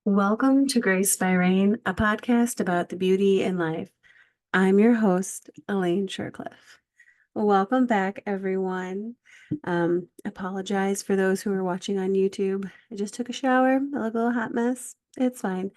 Welcome to Grace by Rain, a podcast about the beauty in life. I'm your host, Elaine Shercliffe. Welcome back, everyone. Apologize for those who are watching on YouTube. I just took a shower. I look a little hot mess. It's fine.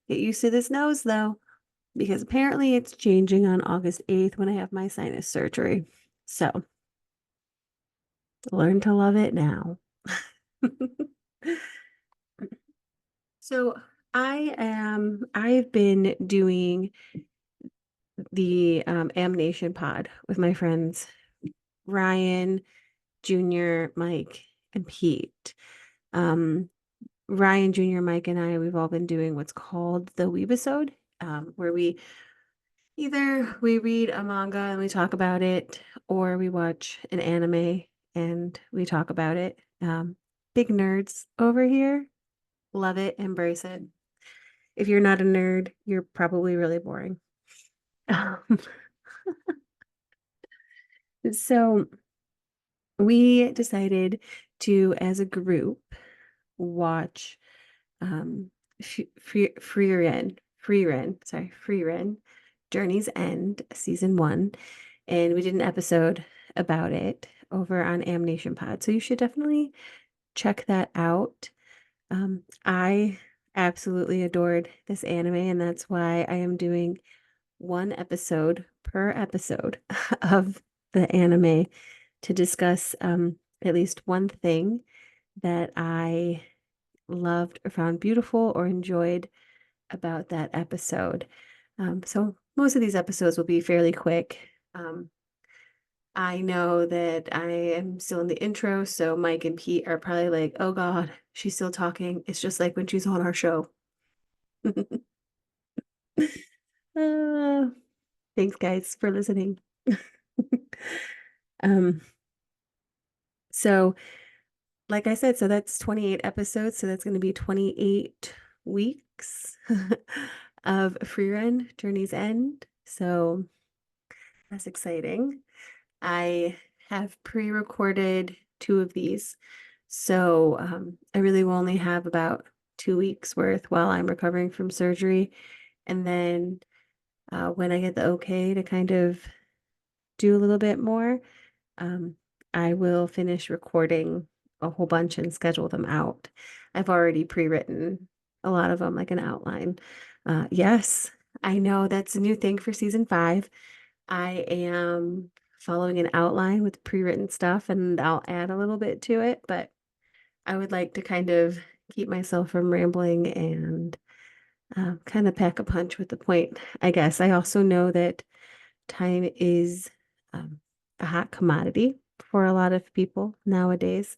Get used to this nose, though, because apparently it's changing on August 8th when I have my sinus surgery. So, learn to love it now. So, I've been doing the Amnation Pod with my friends Ryan, Junior, Mike, and Pete. Um, Ryan, Junior, Mike, and we've all been doing what's called the Weebisode, where we read a manga and we talk about it, or we watch an anime and we talk about it. Big nerds over here. Love it, embrace it. If you're not a nerd, you're probably really boring. Um, so we decided to, as a group, watch um Frieren, Journey's End, season 1, and we did an episode about it over on Amnation Pod. So you should definitely check that out. I absolutely adored this anime, and that's why I am doing one episode per episode of the anime to discuss at least one thing that I loved or found beautiful or enjoyed about that episode. So most of these episodes will be fairly quick. I know that I am still in the intro, so Mike and Pete are probably like, oh God, she's still talking. It's just like when she's on our show. Uh, thanks, guys, for listening. Um, so like I said, so that's 28 episodes, so that's going to be 28 weeks of Frieren, Journey's End. So that's exciting. I have pre-recorded 2 of these, so I really will only have about 2 weeks worth while I'm recovering from surgery. And then when I get the okay to kind of do a little bit more, um, I will finish recording a whole bunch and schedule them out. I've already pre-written a lot of them, like an outline. Yes, I know that's a new thing for season 5. I am following an outline with pre-written stuff, and I'll add a little bit to it, but I would like to kind of keep myself from rambling and kind of pack a punch with the point, I guess. I also know that time is um, a hot commodity for a lot of people nowadays,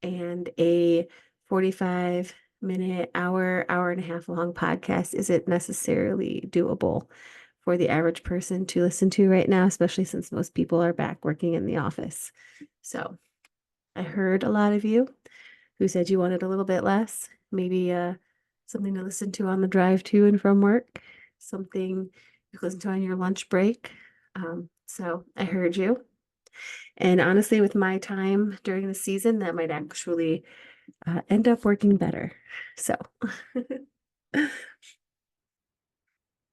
and a 45-minute, hour and a half long podcast isn't necessarily doable for the average person to listen to right now, especially since most people are back working in the office. So I heard a lot of you who said you wanted a little bit less, maybe something to listen to on the drive to and from work, something you can listen to on your lunch break. So I heard you. And honestly, with my time during the season, that might actually end up working better. So,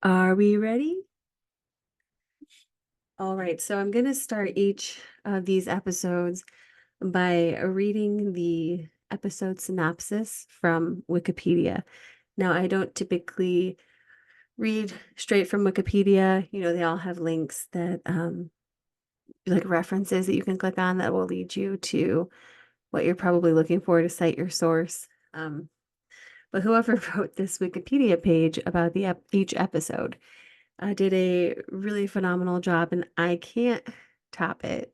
are we ready? All right, so I'm going to start each of these episodes by reading the episode synopsis from Wikipedia. Now, I don't typically read straight from Wikipedia. You know, they all have links that, like references that you can click on that will lead you to what you're probably looking for to cite your source. But whoever wrote this Wikipedia page about each episode did a really phenomenal job, and I can't top it.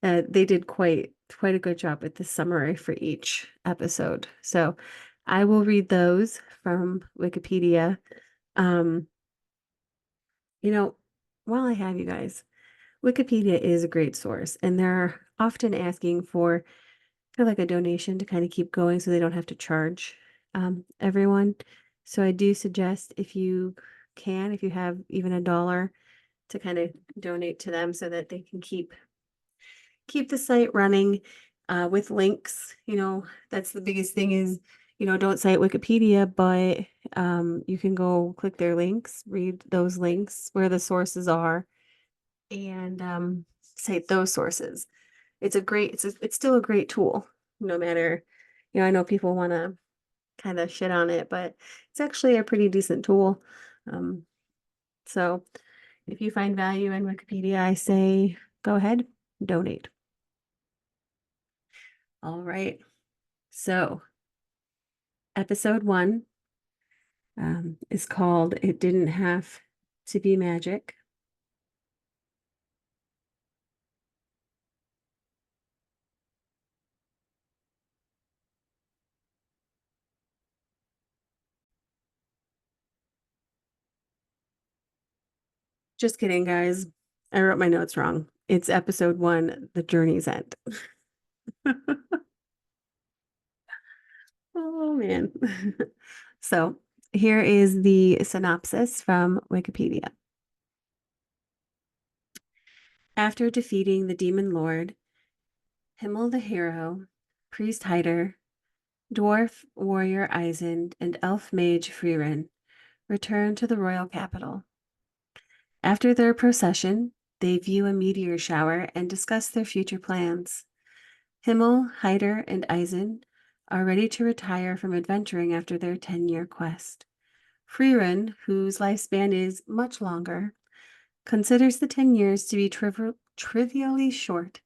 They did quite a good job with the summary for each episode. So I will read those from Wikipedia. Um, you know, while I have you guys, Wikipedia is a great source, and they're often asking for kind of like a donation to kind of keep going so they don't have to charge everyone. So I do suggest if you can, if you have even $1 to kind of donate to them so that they can keep the site running with links. You know, that's the biggest thing is don't cite Wikipedia, but you can go click their links, read those links where the sources are, and cite those sources. It's still a great tool, no matter, I know people want to kind of shit on it, but it's actually a pretty decent tool. Um, so if you find value in Wikipedia, I say go ahead, donate. All right. So episode 1 is called It Didn't Have to Be Magic. Just kidding, guys. I wrote my notes wrong. It's episode 1, The Journey's End. Oh, man. So here is the synopsis from Wikipedia. After defeating the demon lord, Himmel the hero, priest Hyder, dwarf warrior Eisen, and elf mage Frieren return to the royal capital. After their procession, they view a meteor shower and discuss their future plans. Himmel, Hyder, and Eisen are ready to retire from adventuring after their 10-year quest. Frieren, whose lifespan is much longer, considers the 10 years to be trivially short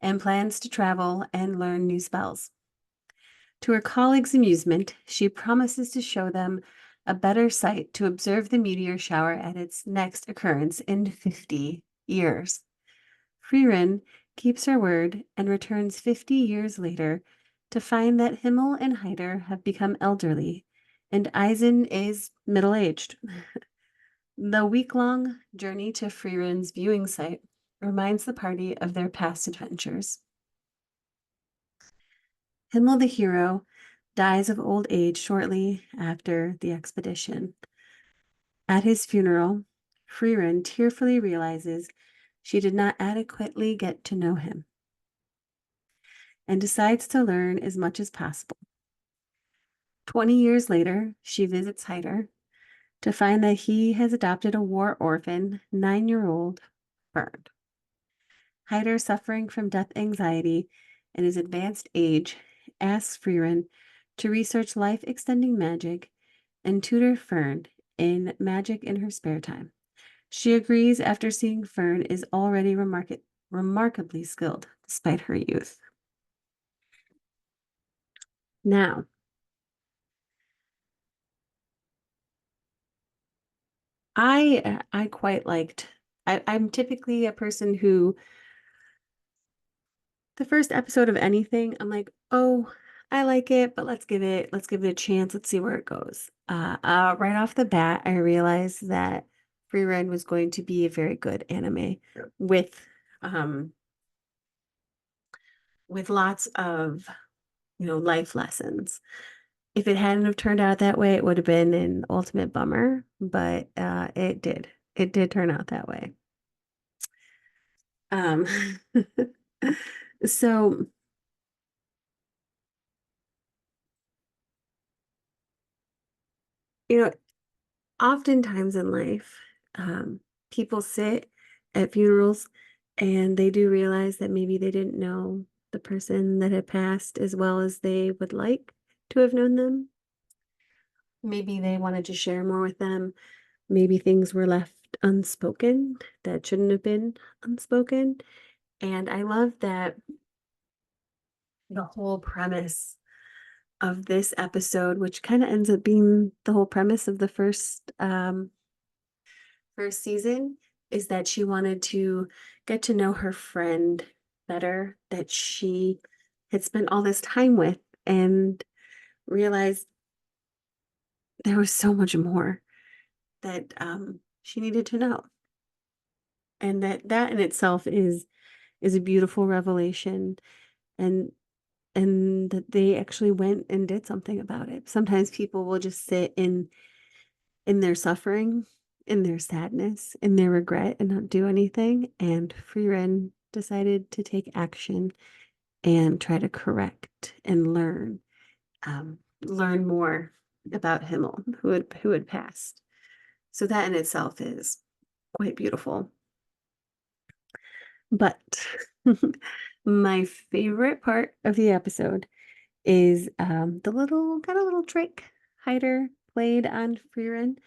and plans to travel and learn new spells. To her colleagues' amusement, she promises to show them a better site to observe the meteor shower at its next occurrence in 50 years. Frieren keeps her word and returns 50 years later to find that Himmel and Hyder have become elderly and Eisen is middle-aged. The week-long journey to Frieren's viewing site reminds the party of their past adventures. Himmel the hero dies of old age shortly after the expedition. At his funeral, Frieren tearfully realizes she did not adequately get to know him and decides to learn as much as possible. 20 years later, she visits Hyder to find that he has adopted a war orphan, 9-year-old Bernd. Hyder, suffering from death anxiety and his advanced age, asks Frieren to research life-extending magic and tutor Fern in magic in her spare time. She agrees after seeing Fern is already remarkably skilled despite her youth. Now, I quite liked. I'm typically a person who the first episode of anything, I'm like, oh, I like it, but let's give it a chance. Let's see where it goes. Right off the bat, I realized that Free Run was going to be a very good anime with um with lots of, life lessons. If it hadn't have turned out that way, it would have been an ultimate bummer, but it did. It did turn out that way. Um, so, you know, oftentimes in life, people sit at funerals and they do realize that maybe they didn't know the person that had passed as well as they would like to have known them. Maybe they wanted to share more with them. Maybe things were left unspoken that shouldn't have been unspoken. And I love that the whole premise of this episode, which kind of ends up being the whole premise of the first season, is that she wanted to get to know her friend better that she had spent all this time with and realized there was so much more that she needed to know. And that in itself is a beautiful revelation, and that they actually went and did something about it. Sometimes people will just sit in their suffering, in their sadness, in their regret, and not do anything. And Frieren decided to take action and try to correct and learn. learn more about Himmel, who had passed. So that in itself is quite beautiful. But my favorite part of the episode is the little trick Hyder played on Frieren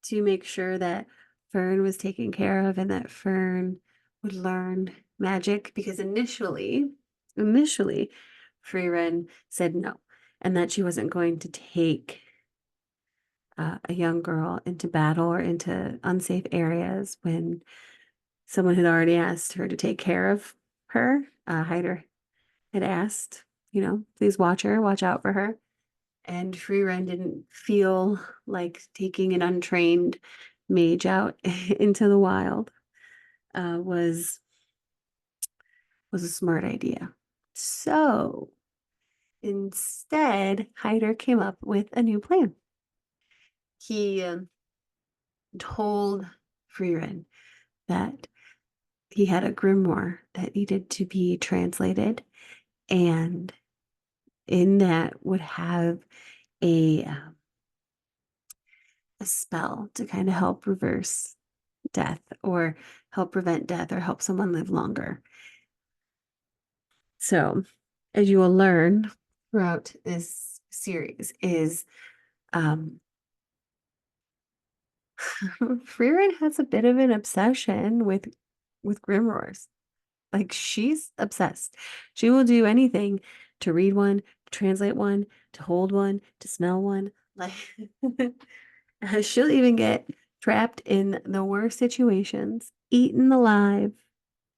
to make sure that Fern was taken care of and that Fern would learn magic because initially Frieren said no and that she wasn't going to take a young girl into battle or into unsafe areas when someone had already asked her to take care of her. Hyder had asked, please watch her, watch out for her. And Frieren didn't feel like taking an untrained mage out into the wild was a smart idea. So instead, Hyder came up with a new plan. He told Frieren that he had a grimoire that needed to be translated, and in that would have a a spell to kind of help reverse death or help prevent death or help someone live longer. So, as you will learn throughout this series, is Frieren has a bit of an obsession with grimoires. Like she's obsessed. She will do anything to read one, to translate one, to hold one, to smell one. Like she'll even get trapped in the worst situations, eaten alive,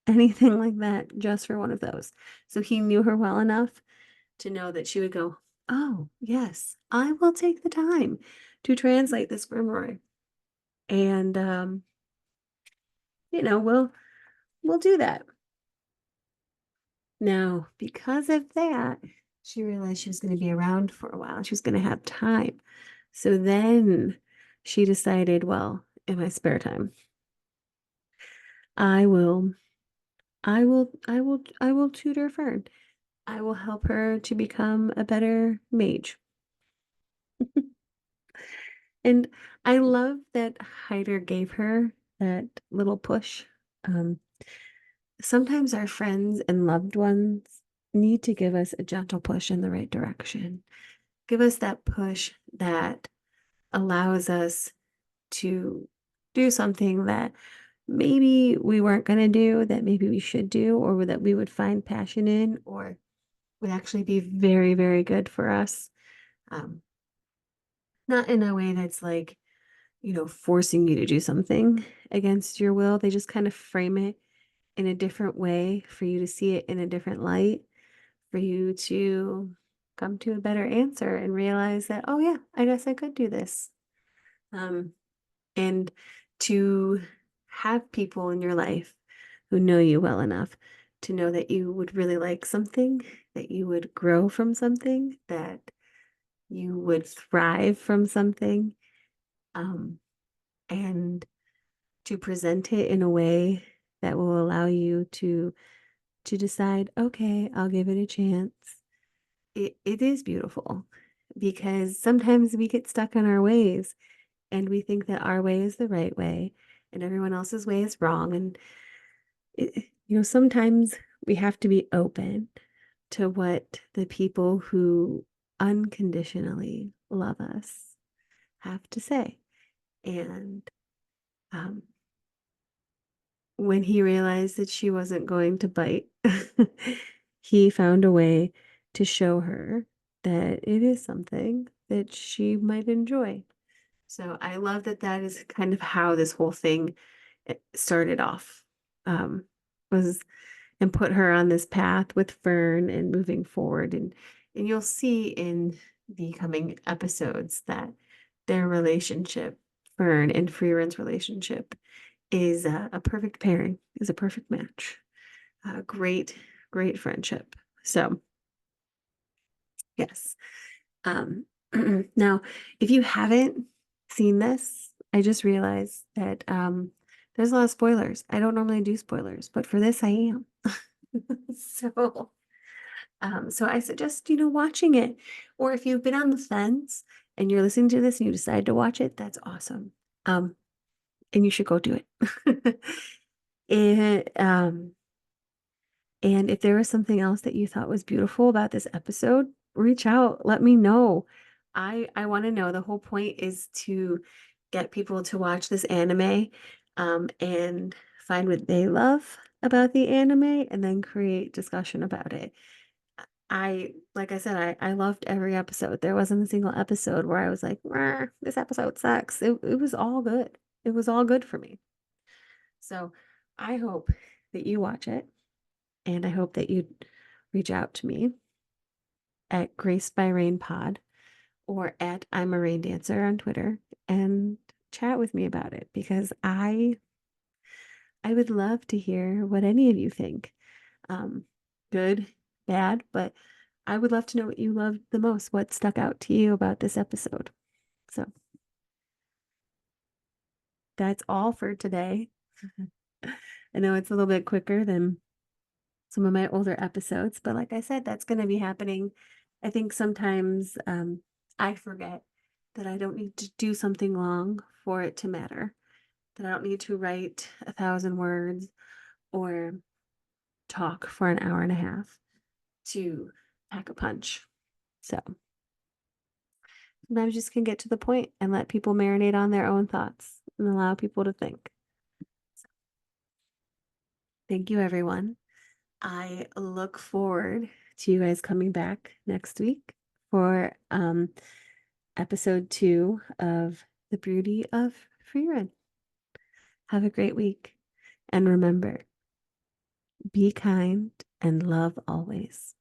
anything like that, just for one of those. So he knew her well enough to know that she would go, "Oh, yes, I will take the time to translate this grimoire." And we'll do that. Now, because of that, she realized she was going to be around for a while. She was going to have time. So then she decided, well, in my spare time, I will, I will tutor Fern. I will help her to become a better mage. And I love that Hyder gave her that little push. Um, Sometimes our friends and loved ones need to give us a gentle push in the right direction. Give us that push that allows us to do something that maybe we weren't going to do, that maybe we should do, or that we would find passion in, or would actually be very, very good for us. Um, Not in a way that's like, forcing you to do something against your will. They just kind of frame it in a different way for you to see it in a different light, for you to come to a better answer and realize that, oh yeah, I guess I could do this. And to have people in your life who know you well enough to know that you would really like something, that you would grow from something, that you would thrive from something, and to present it in a way that will allow you to decide, okay, I'll give it a chance. It is beautiful because sometimes we get stuck in our ways and we think that our way is the right way and everyone else's way is wrong. And, sometimes we have to be open to what the people who unconditionally love us have to say. And um, when he realized that she wasn't going to bite, he found a way to show her that it is something that she might enjoy. So I love that that is kind of how this whole thing started off, um, was and put her on this path with Fern and moving forward. And you'll see in the coming episodes that their relationship, Fern and Frieren's relationship, is a perfect pairing, is a perfect match. Great, great friendship. So yes. Um, now, if you haven't seen this, I just realized that there's a lot of spoilers. I don't normally do spoilers, but for this I am. So So I suggest, watching it. Or if you've been on the fence and you're listening to this and you decide to watch it, that's awesome. Um, and you should go do it. And and if there was something else that you thought was beautiful about this episode, reach out, let me know. I want to know. The whole point is to get people to watch this anime, and find what they love about the anime and then create discussion about it. Like I said, I loved every episode. There wasn't a single episode where I was like, "Rah, this episode sucks." It was all good. It was all good for me. So I hope that you watch it, and I hope that you reach out to me at Grace by Rain Pod or at I'm a Rain Dancer on Twitter and chat with me about it, because I would love to hear what any of you think. Um, Good, bad, but I would love to know what you loved the most, what stuck out to you about this episode. So that's all for today. I know it's a little bit quicker than some of my older episodes, but like I said, that's going to be happening. I think sometimes I forget that I don't need to do something long for it to matter, that I don't need to write 1,000 words or talk for an hour and a half to pack a punch. So sometimes you just can get to the point and let people marinate on their own thoughts and allow people to think. So, thank you, everyone. I look forward to you guys coming back next week for episode 2 of The Beauty of Frieren. Have a great week. And remember, be kind and love always.